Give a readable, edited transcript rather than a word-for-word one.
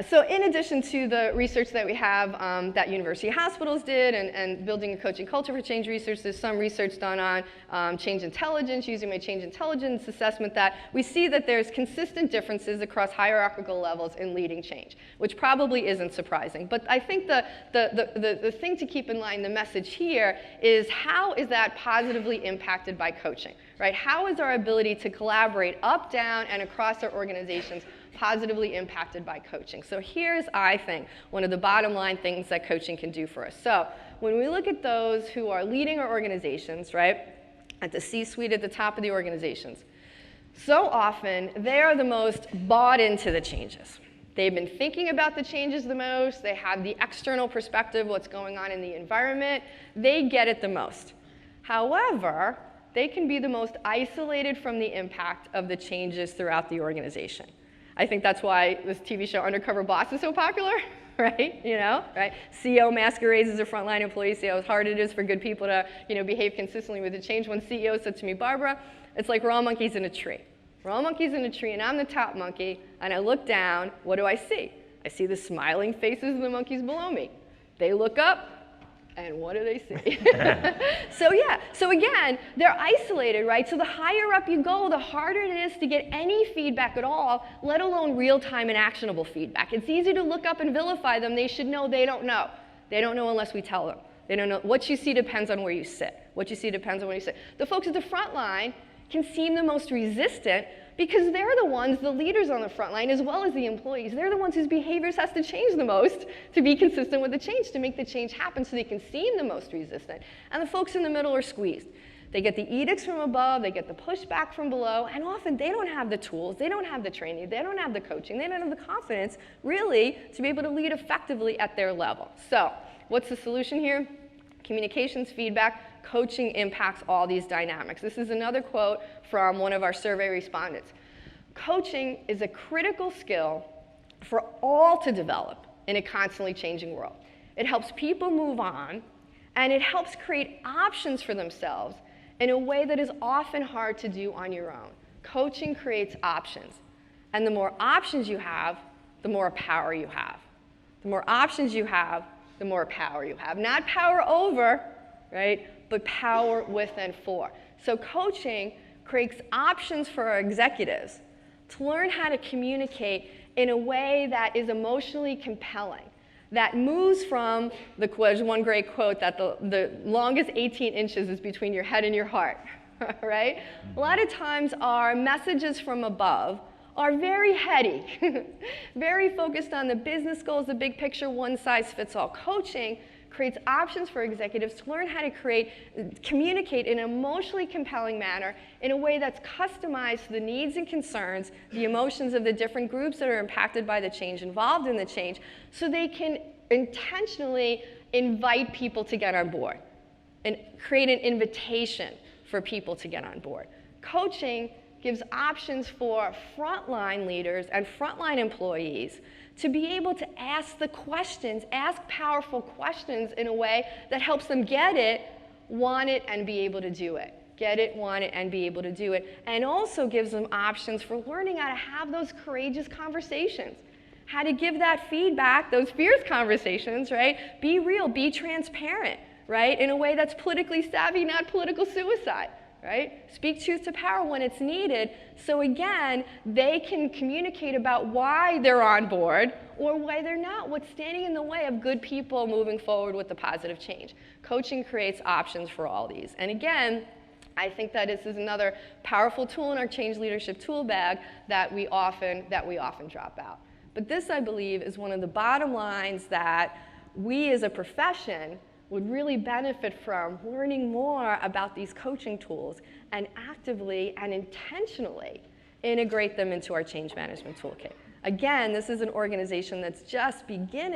So in addition to the research that we have that university hospitals did and building a coaching culture for change research, there's some research done on change intelligence, using my change intelligence assessment, that we see that there's consistent differences across hierarchical levels in leading change, which probably isn't surprising. But I think the thing to keep in mind, the message here, is how is that positively impacted by coaching, right? How is our ability to collaborate up, down, and across our organizations positively impacted by coaching? So here's, I think, one of the bottom line things that coaching can do for us. So when we look at those who are leading our organizations, right, at the C-suite, at the top of the organizations, so often they are the most bought into the changes. They've been thinking about the changes the most. They have the external perspective, what's going on in the environment. They get it the most. However, they can be the most isolated from the impact of the changes throughout the organization. I think that's why this TV show Undercover Boss is so popular, right? Right? CEO masquerades as a frontline employee, see how hard it is for good people to, behave consistently with the change. One CEO said to me, "Barbara, it's like we're all monkeys in a tree. We're all monkeys in a tree, and I'm the top monkey, and I look down, what do I see? I see the smiling faces of the monkeys below me. They look up, and what do they see?" So again, they're isolated, right? So the higher up you go, the harder it is to get any feedback at all, let alone real-time and actionable feedback. It's easy to look up and vilify them. They should know they don't know. They don't know unless we tell them. They don't know. What you see depends on where you sit. What you see depends on where you sit. The folks at the front line can seem the most resistant because they're the ones, the leaders on the front line, as well as the employees. They're the ones whose behaviors has to change the most to be consistent with the change, to make the change happen, so they can seem the most resistant. And the folks in the middle are squeezed. They get the edicts from above, they get the pushback from below, and often they don't have the tools, they don't have the training, they don't have the coaching, they don't have the confidence, really, to be able to lead effectively at their level. So, what's the solution here? Communications, feedback, coaching impacts all these dynamics. This is another quote from one of our survey respondents. Coaching is a critical skill for all to develop in a constantly changing world. It helps people move on, and it helps create options for themselves in a way that is often hard to do on your own. Coaching creates options, and the more options you have, the more power you have. The more options you have, the more power you have. Not power over, right, but power with and for. So coaching creates options for our executives to learn how to communicate in a way that is emotionally compelling, that moves from there's one great quote that the longest 18 inches is between your head and your heart, right? A lot of times our messages from above are very heady, very focused on the business goals, the big picture, one size fits all. Coaching creates options for executives to learn how to communicate in an emotionally compelling manner in a way that's customized to the needs and concerns, the emotions of the different groups that are impacted by the change, involved in the change, so they can intentionally invite people to get on board and create an invitation for people to get on board. Coaching gives options for frontline leaders and frontline employees to be able to ask the questions, ask powerful questions in a way that helps them get it, want it, and be able to do it. Get it, want it, and be able to do it. And also gives them options for learning how to have those courageous conversations, how to give that feedback, those fierce conversations, right? Be real, be transparent, right? In a way that's politically savvy, not political suicide. Right? Speak truth to power when it's needed, so again, they can communicate about why they're on board or why they're not, what's standing in the way of good people moving forward with the positive change. Coaching creates options for all these. And again, I think that this is another powerful tool in our change leadership tool bag that we often drop out. But this, I believe, is one of the bottom lines that we as a profession would really benefit from learning more about these coaching tools and actively and intentionally integrate them into our change management toolkit. Again, this is an organization that's just beginning